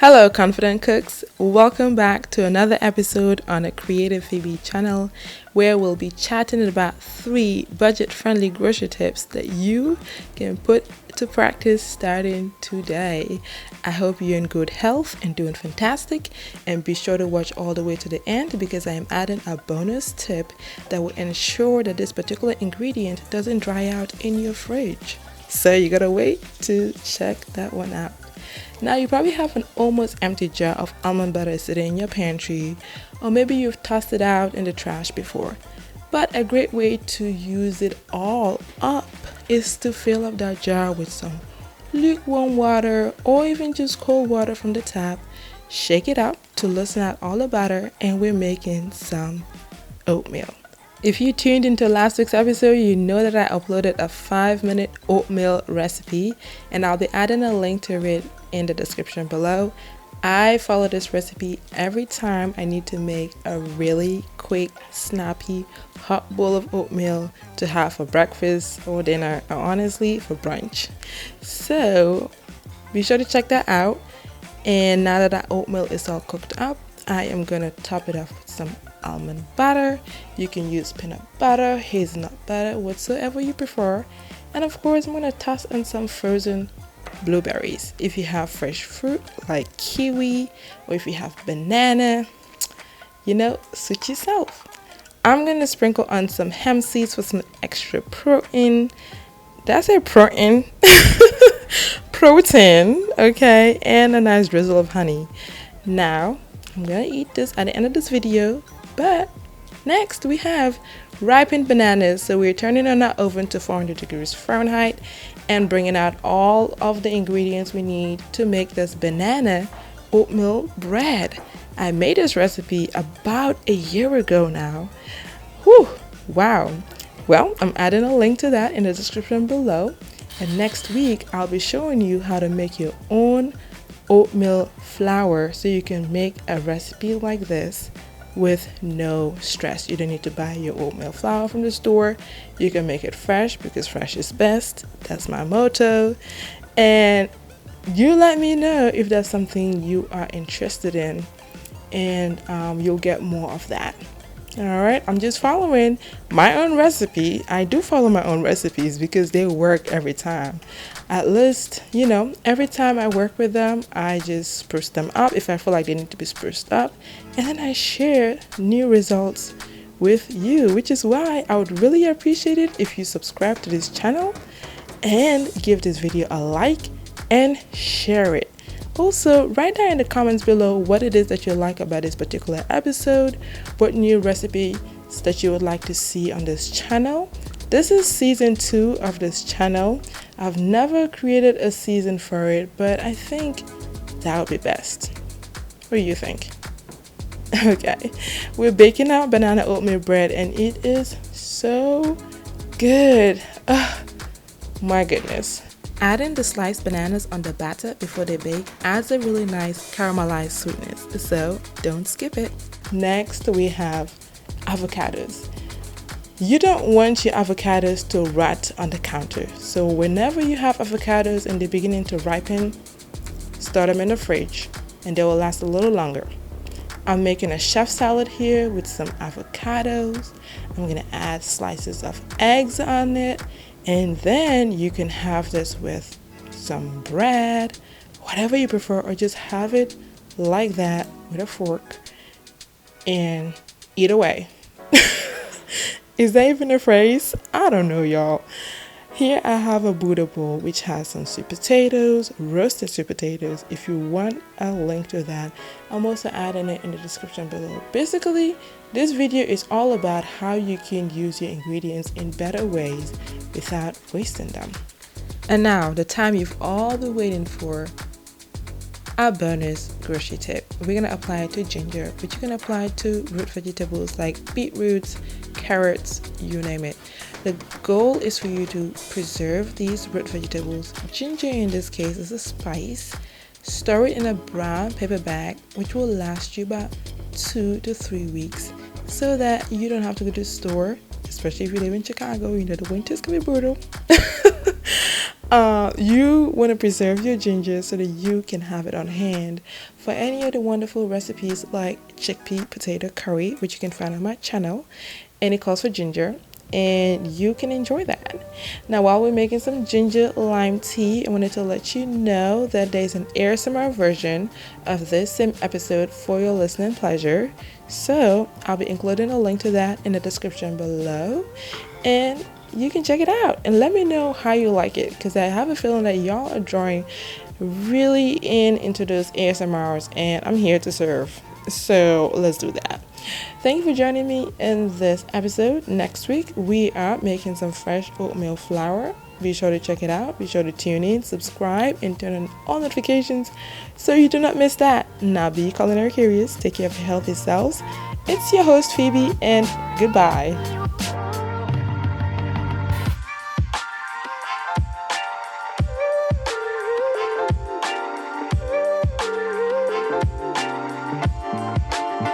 Hello, confident cooks. Welcome back to another episode on the Creative Phebe channel, where we'll be chatting about 3 budget-friendly grocery tips that you can put to practice starting today. I hope you're in good health and doing fantastic, and be sure to watch all the way to the end because I am adding a bonus tip that will ensure that this particular ingredient doesn't dry out in your fridge. So you gotta wait to check that one out. Now you probably have an almost empty jar of almond butter sitting in your pantry, or maybe you've tossed it out in the trash before. But a great way to use it all up is to fill up that jar with some lukewarm water or even just cold water from the tap. Shake it up to loosen out all the butter, and we're making some oatmeal. If you tuned into last week's episode, you know that I uploaded a 5-minute oatmeal recipe, and I'll be adding a link to it in the description below. I follow this recipe every time I need to make a really quick, snappy, hot bowl of oatmeal to have for breakfast or dinner, or honestly for brunch. So be sure to check that out. And now that oatmeal is all cooked up, I am going to top it off with some almond butter. You can use peanut butter, hazelnut butter, whatsoever you prefer. And of course, I'm going to toss in some frozen blueberries. If you have fresh fruit like kiwi, or if you have banana, suit yourself. I'm going to sprinkle on some hemp seeds for some extra protein. That's a protein. Protein, okay, and a nice drizzle of honey. Now, I'm going to eat this at the end of this video, but next we have ripened bananas. So we're turning on our oven to 400 degrees Fahrenheit and bringing out all of the ingredients we need to make this banana oatmeal bread. I made this recipe about a year ago now. Whew, wow. Well, I'm adding a link to that in the description below. And next week, I'll be showing you how to make your own oatmeal flour so you can make a recipe like this with no stress. You don't need to buy your oatmeal flour from the store. You can make it fresh because fresh is best. That's my motto. And you let me know if that's something you are interested in, and you'll get more of that. All right, I'm just following my own recipe. I do follow my own recipes because they work every time. At least, every time I work with them, I just spruce them up if I feel like they need to be spruced up. And then I share new results with you, which is why I would really appreciate it if you subscribe to this channel and give this video a like and share it. Also, write down in the comments below what it is that you like about this particular episode, what new recipes that you would like to see on this channel. This is season 2 of this channel. I've never created a season for it, but I think that would be best. What do you think? Okay, we're baking our banana oatmeal bread, and it is so good. Oh, my goodness. Adding the sliced bananas on the batter before they bake adds a really nice caramelized sweetness, so don't skip it. Next, we have avocados. You don't want your avocados to rot on the counter, so whenever you have avocados and they're beginning to ripen, store them in the fridge and they will last a little longer. I'm making a chef salad here with some avocados. I'm going to add slices of eggs on it. And then you can have this with some bread, whatever you prefer, or just have it like that with a fork and eat away. Is that even a phrase? I don't know, y'all. Here I have a Buddha bowl which has some sweet potatoes, roasted sweet potatoes. If you want a link to that, I'm also adding it in the description below. Basically, this video is all about how you can use your ingredients in better ways without wasting them. And now, the time you've all been waiting for, our bonus grocery tip. We're going to apply it to ginger, but you can apply it to root vegetables like beetroots, carrots, you name it. The goal is for you to preserve these root vegetables. Ginger in this case is a spice. Store it in a brown paper bag, which will last you about 2 to 3 weeks, so that you don't have to go to the store, especially if you live in Chicago. The winters can be brutal. You want to preserve your ginger so that you can have it on hand for any of the wonderful recipes like chickpea potato curry, which you can find on my channel, and it calls for ginger, and you can enjoy that. Now, while we're making some ginger lime tea, I wanted to let you know that there's an ASMR version of this same episode for your listening pleasure. So I'll be including a link to that in the description below, and you can check it out and let me know how you like it, because I have a feeling that y'all are drawing really into those ASMRs, and I'm here to serve. So let's do that. Thank you for joining me in this episode. Next week we are making some fresh oatmeal flour. Be sure to check it out. Be sure to tune in, subscribe, and turn on all notifications so you do not miss that. Now be culinary curious. Take care of your healthy selves. It's your host Phoebe, and goodbye.